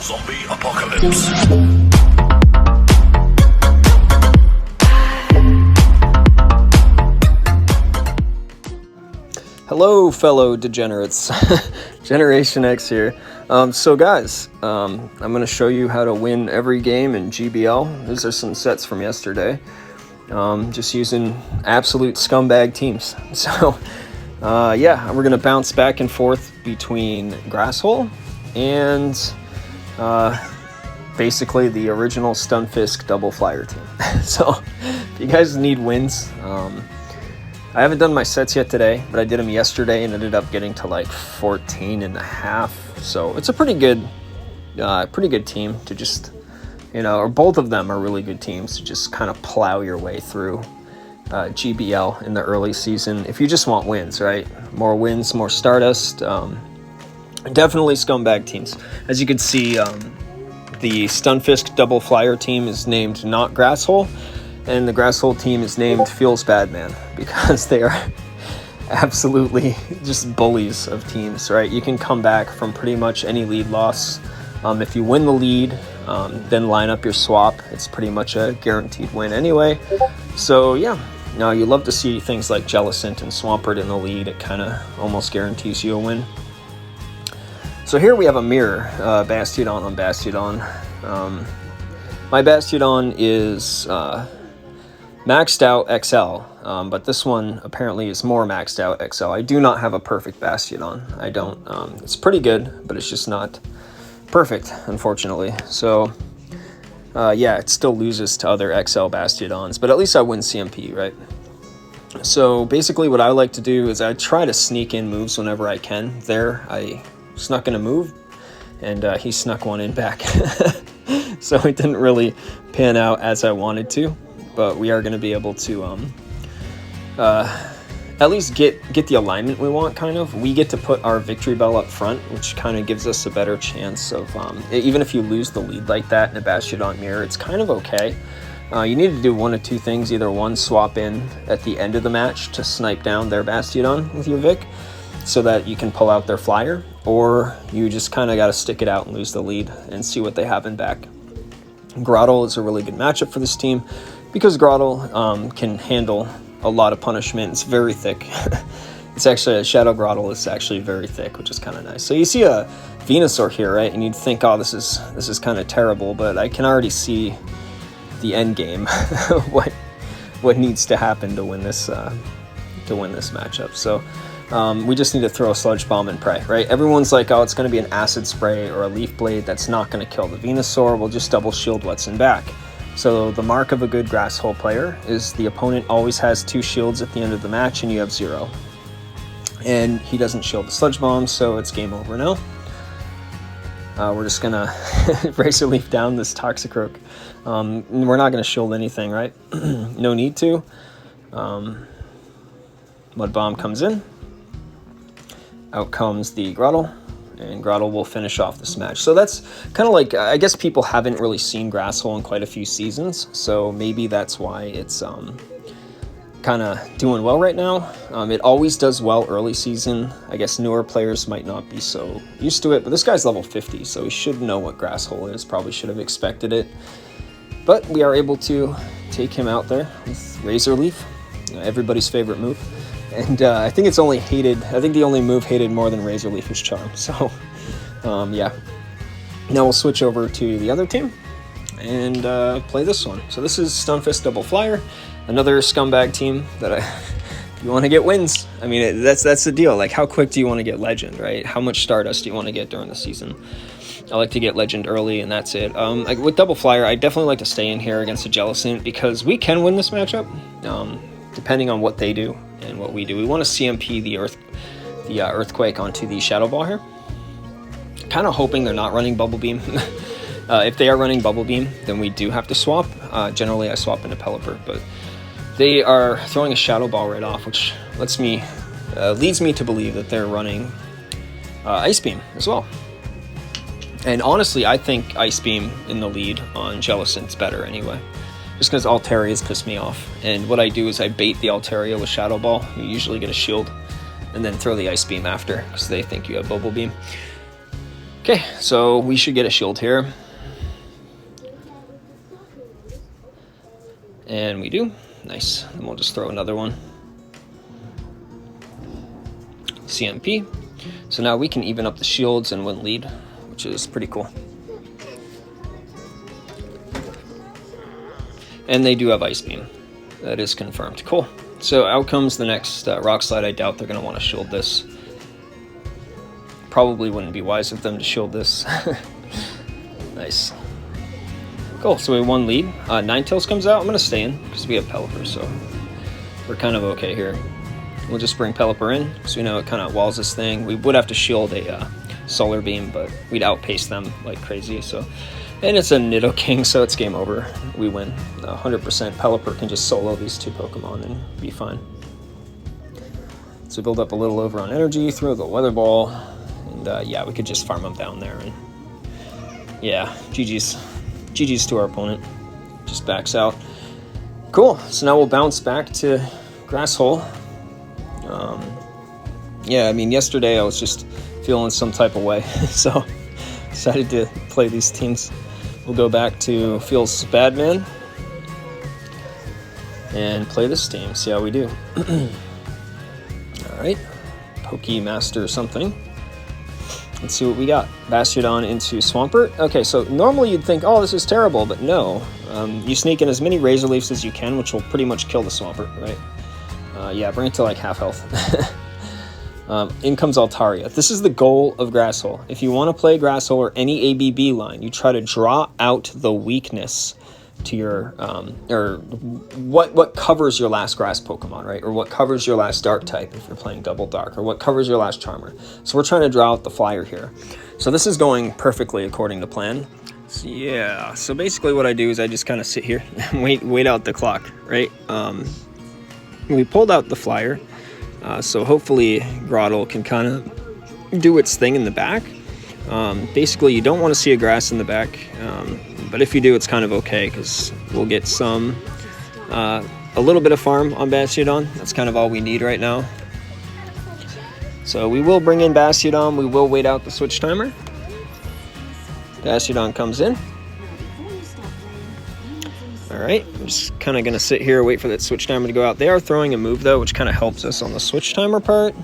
Zombie apocalypse. Hello, fellow degenerates. Generation X here. So guys, I'm going to show you how to win every game in GBL. These are some sets from yesterday. Just using absolute scumbag teams. So, yeah, we're going to bounce back and forth between Grasshole and basically the original Stunfisk double flyer team. So, if you guys need wins, I haven't done my sets yet today, but I did them yesterday and ended up getting to like 14 and a half. So it's a pretty good team to just, or both of them are really good teams to just kind of plow your way through GBL in the early season. If you just want wins, right? More wins, more Stardust. Definitely scumbag teams. As you can see, the Stunfisk double flyer team is named not Grasshole. And the Grasshole team is named Feels Bad Man because they are absolutely just bullies of teams, right? You can come back from pretty much any lead loss. If you win the lead, then line up your swap. It's pretty much a guaranteed win anyway. So yeah, now you love to see things like Jellicent and Swampert in the lead. It kind of almost guarantees you a win. So here we have a mirror, Bastiodon on Bastiodon. My Bastiodon is maxed out XL, but this one apparently is more maxed out XL. I do not have a perfect Bastiodon. I don't. It's pretty good, but it's just not perfect, unfortunately. So, yeah, it still loses to other XL Bastiodons, but at least I win CMP, right? So basically what I like to do is I try to sneak in moves whenever I can. There, I snuck in a move, and he snuck one in back. So it didn't really pan out as I wanted to. But we are going to be able to at least get the alignment we want, kind of. We get to put our victory bell up front, which kind of gives us a better chance of, even if you lose the lead like that in a Bastiodon mirror, it's kind of okay. You need to do one of two things. Either one, swap in at the end of the match to snipe down their Bastiodon with your Vic so that you can pull out their flyer, or you just kind of got to stick it out and lose the lead and see what they have in back. Grottle is a really good matchup for this team, because Grottle can handle a lot of punishment. It's very thick. It's actually, a Shadow Grottle is actually very thick, which is kind of nice. So you see a Venusaur here, right? And you'd think, oh, this is kind of terrible, but I can already see the end game, what needs to happen to win this matchup. So we just need to throw a Sludge Bomb and pray, right? Everyone's like, oh, it's going to be an Acid Spray or a Leaf Blade. That's not going to kill the Venusaur. We'll just double shield what's in back. So the mark of a good Grasshole player is the opponent always has 2 shields at the end of the match and you have 0. And he doesn't shield the Sludge Bomb, so it's game over now. We're just going to Razor Leaf down this Toxicroak. We're not going to shield anything, right? No need to. Mud Bomb comes in. Out comes the Grottle. And Grottle will finish off this match. So that's kind of like, I guess people haven't really seen Grasshole in quite a few seasons, so maybe that's why it's kind of doing well right now. It always does well early season. I guess newer players might not be so used to it, but this guy's level 50, so he should know what Grasshole is. Probably should have expected it. But we are able to take him out there with Razor Leaf, everybody's favorite move. And I think it's only hated, I think the only move hated more than Razor Leaf is Charm. So, yeah. Now we'll switch over to the other team and play this one. So this is Stunfisk Double Flyer, another scumbag team that if you want to get wins. I mean, that's the deal. Like, how quick do you want to get Legend, right? How much Stardust do you want to get during the season? I like to get Legend early, and that's it. With Double Flyer, I definitely like to stay in here against a Jellicent because we can win this matchup, depending on what they do and what we do. We want to CMP the Earthquake onto the Shadow Ball here. Kind of hoping they're not running Bubble Beam. If they are running Bubble Beam, then we do have to swap. Generally, I swap into Pelipper, but they are throwing a Shadow Ball right off, which leads me to believe that they're running Ice Beam as well. And honestly, I think Ice Beam in the lead on Jellicent's better anyway. Just because Altaria's pissed me off. And what I do is I bait the Altaria with Shadow Ball. You usually get a shield. And then throw the Ice Beam after, because they think you have Bubble Beam. Okay, so we should get a shield here. And we do. Nice. And we'll just throw another one. CMP. So now we can even up the shields and win lead, which is pretty cool. And they do have Ice Beam. That is confirmed. Cool. So out comes the next Rock Slide. I doubt they're going to want to shield this. Probably wouldn't be wise of them to shield this. Nice. Cool, so we won lead. Ninetales comes out. I'm going to stay in because we have Pelipper, so we're kind of okay here. We'll just bring Pelipper in because we know it kind of walls this thing. We would have to shield a Solar Beam, but we'd outpace them like crazy. So, and it's a Nidoking, so it's game over. We win 100%. Pelipper can just solo these two Pokemon and be fine. So build up a little over on energy, throw the Weather Ball, and yeah, we could just farm them down there. And yeah, GG's to our opponent. Just backs out. Cool. So now we'll bounce back to Grass Hole. Yeah, I mean, yesterday I was just feeling some type of way, so decided to play these teams. We'll go back to Feels Bad Man and play this team. See how we do. All right, Pokemaster something. Let's see what we got. Bastiodon into Swampert. Okay, so normally you'd think, oh, this is terrible, but no. You sneak in as many Razor Leafs as you can, which will pretty much kill the Swampert, right? Yeah, bring it to like half health. In comes Altaria. This is the goal of Grass Hole. If you want to play Grass Hole or any ABB line, you try to draw out the weakness to your, or what covers your last Grass Pokemon, right? Or what covers your last Dark type if you're playing Double Dark, or what covers your last Charmer. So we're trying to draw out the flyer here. So this is going perfectly according to plan. So yeah, so basically what I do is I just kind of sit here and wait out the clock, right? We pulled out the flyer, so hopefully Grottle can kind of do its thing in the back. Basically, you don't want to see a grass in the back, but if you do, it's kind of okay because we'll get some, a little bit of farm on Bastiodon. That's kind of all we need right now. So we will bring in Bastiodon. We will wait out the switch timer. Bastiodon comes in. All right, I'm just kind of going to sit here, wait for that switch timer to go out. They are throwing a move, though, which kind of helps us on the switch timer part.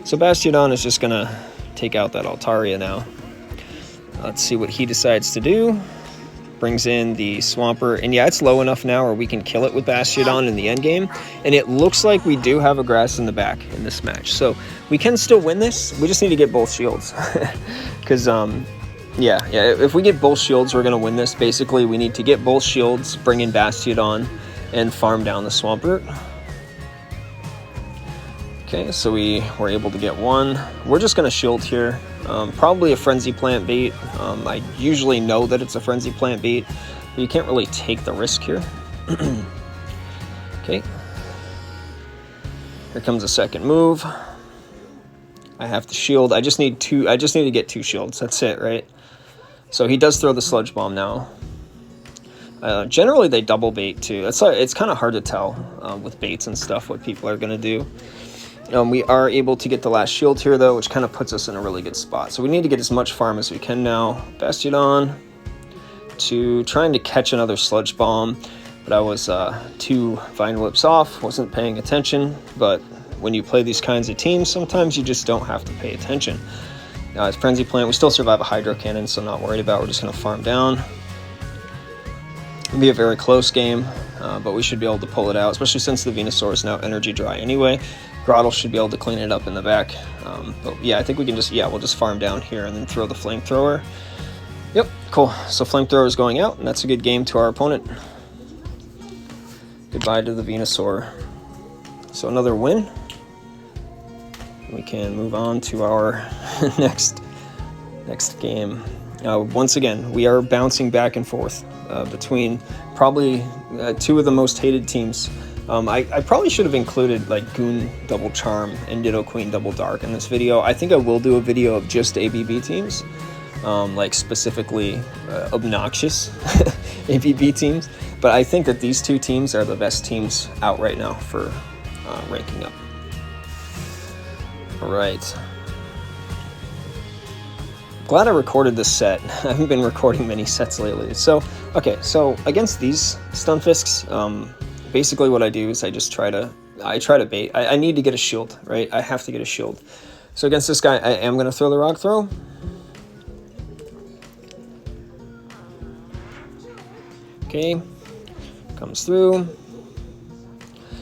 So Bastiodon is just going to take out that Altaria now. Let's see what he decides to do. Brings in the Swampert, and yeah, it's low enough now where we can kill it with Bastiodon in the end game. And it looks like we do have a grass in the back in this match. So we can still win this. We just need to get both shields. Because, yeah, if we get both shields, we're going to win this. Basically, we need to get both shields, bring in Bastiodon, and farm down the Swampert. Okay, so we were able to get one. We're just going to shield here. Probably a Frenzy Plant bait. I usually know that it's a Frenzy Plant bait, but you can't really take the risk here. Okay. Here comes a second move. I have to shield. I just need to get two shields. That's it, right? So he does throw the Sludge Bomb now. Generally, they double bait too. It's kind of hard to tell with baits and stuff what people are going to do. We are able to get the last shield here, though, which kind of puts us in a really good spot. So we need to get as much farm as we can now. Bastiodon to trying to catch another Sludge Bomb, but I was 2 Vine Whips off, wasn't paying attention. But when you play these kinds of teams, sometimes you just don't have to pay attention. It's Frenzy Plant. We still survive a Hydro Cannon, so not worried about it. We're just going to farm down. It'll be a very close game, but we should be able to pull it out, especially since the Venusaur is now energy dry anyway. Grottle should be able to clean it up in the back. But yeah, I think we can just, we'll just farm down here and then throw the Flamethrower. Yep, cool. So Flamethrower is going out, and that's a good game to our opponent. Goodbye to the Venusaur. So another win. We can move on to our next game. Once again, we are bouncing back and forth between probably 2 of the most hated teams. I probably should have included like Goon Double Charm and Nidoqueen Double Dark in this video. I think I will do a video of just ABB teams, like specifically obnoxious ABB teams. But I think that these 2 teams are the best teams out right now for ranking up. All right. glad I recorded this set. I haven't been recording many sets lately. So, okay, so against these Stunfisks, basically what I do is I try to bait. I need to get a shield, right? I have to get a shield. So against this guy, I am going to throw the rock throw. Okay, comes through.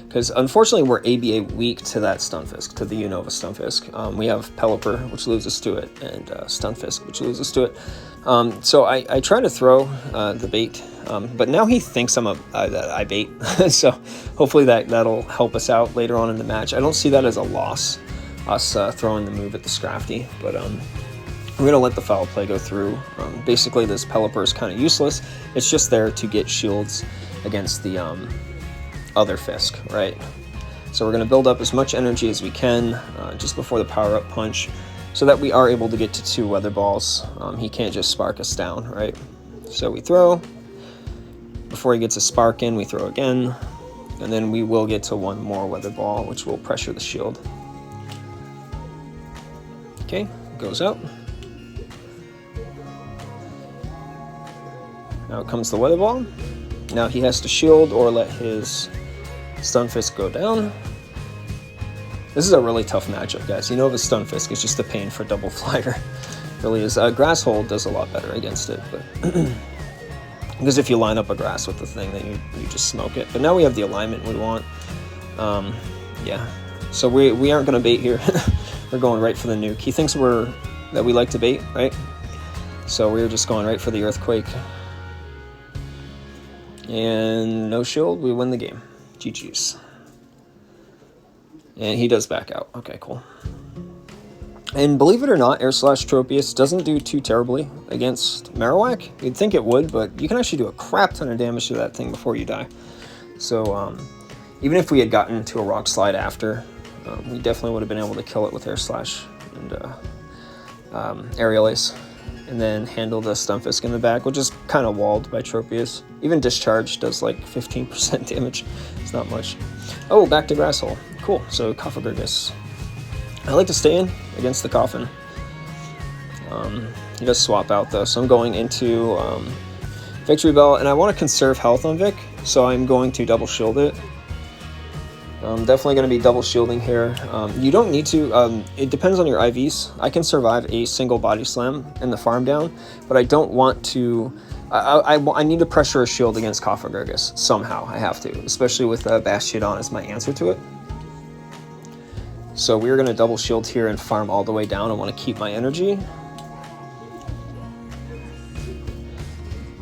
Because unfortunately we're ABA weak to that Stunfisk, to the Unova Stunfisk. We have Pelipper, which loses to it, and Stunfisk, which loses to it. So I try to throw the bait, but now he thinks that I bait. So hopefully that'll help us out later on in the match. I don't see that as a loss, us throwing the move at the Scrafty, but we're gonna let the foul play go through. Basically this Pelipper is kind of useless. It's just there to get shields against the other Fisk, right? So we're going to build up as much energy as we can just before the power-up punch so that we are able to get to 2 weather balls. He can't just spark us down, right? So we throw. Before he gets a spark in, we throw again. And then we will get to 1 more weather ball, which will pressure the shield. Okay, goes out. Now comes the weather ball. Now he has to shield or let his Stunfisk go down. This is a really tough matchup, guys. You know, the Stunfisk is just a pain for double flyer. Really is. Grass Hold does a lot better against it, but because if you line up a grass with the thing, then you just smoke it. But now we have the alignment we want. Yeah. So we aren't going to bait here. We're going right for the nuke. He thinks that we like to bait, right? So we're just going right for the earthquake. And no shield, we win the game. GG's. And he does back out. Okay, cool. And believe it or not, Tropius doesn't do too terribly against Marowak. You'd think it would, but you can actually do a crap ton of damage to that thing before you die. So even if we had gotten to a rock slide after, we definitely would have been able to kill it with Air Slash and Aerial Ace. And then handle the Stunfisk in the back, which is kind of walled by Tropius. Even Discharge does like 15% damage. It's not much. Oh, back to Grass Hole. Cool. So Coffagurgus. I like to stay in against the Coffin. He does swap out though, so I'm going into Victory Bell, and I want to conserve health on Vic, so I'm going to double shield it. Definitely going to be double shielding here. You don't need to, it depends on your IVs. I can survive a single body slam in the farm down, but I don't want to, I need to pressure a shield against Coffagurgus somehow. I have to, especially with Bastiodon as my answer to it. So we're going to double shield here and farm all the way down. I want to keep my energy.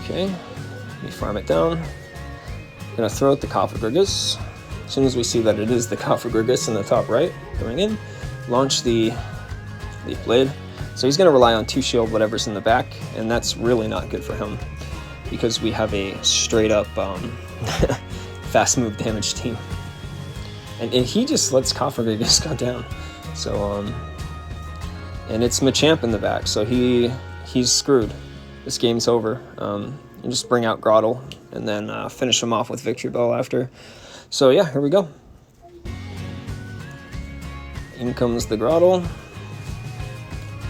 Okay, let me farm it down. I'm going to throw out the Coffagurgus. As soon as we see that it is the Coffagurgus in the top right going in, launch the Leaf Blade. So he's going to rely on 2 shield whatever's in the back, and that's really not good for him because we have a straight up fast move damage team. And he just lets Coffagurgus go down. So, and it's Machamp in the back, so he's screwed. This game's over. And just bring out Grottle and then finish him off with Victory Bell after. So yeah, here we go. In comes the Grottle.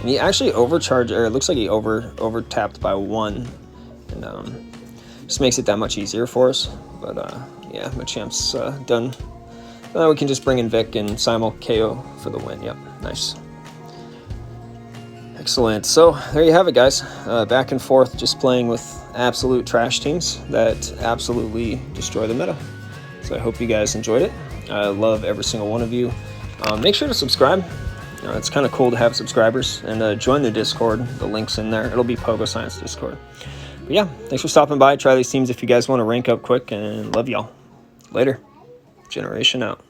And he actually overcharged, or it looks like he over tapped by 1. And just makes it that much easier for us. But yeah, Machamp's done. Now we can just bring in Vic and Simul KO for the win. Yep, nice. Excellent. So there you have it, guys. Back and forth, just playing with absolute trash teams that absolutely destroy the meta. So I hope you guys enjoyed it. I love every single one of you. Make sure to subscribe. It's kind of cool to have subscribers. And join the Discord. The link's in there. It'll be Pogo Science Discord. But yeah, thanks for stopping by. Try these teams if you guys want to rank up quick. And love y'all. Later. Generation out.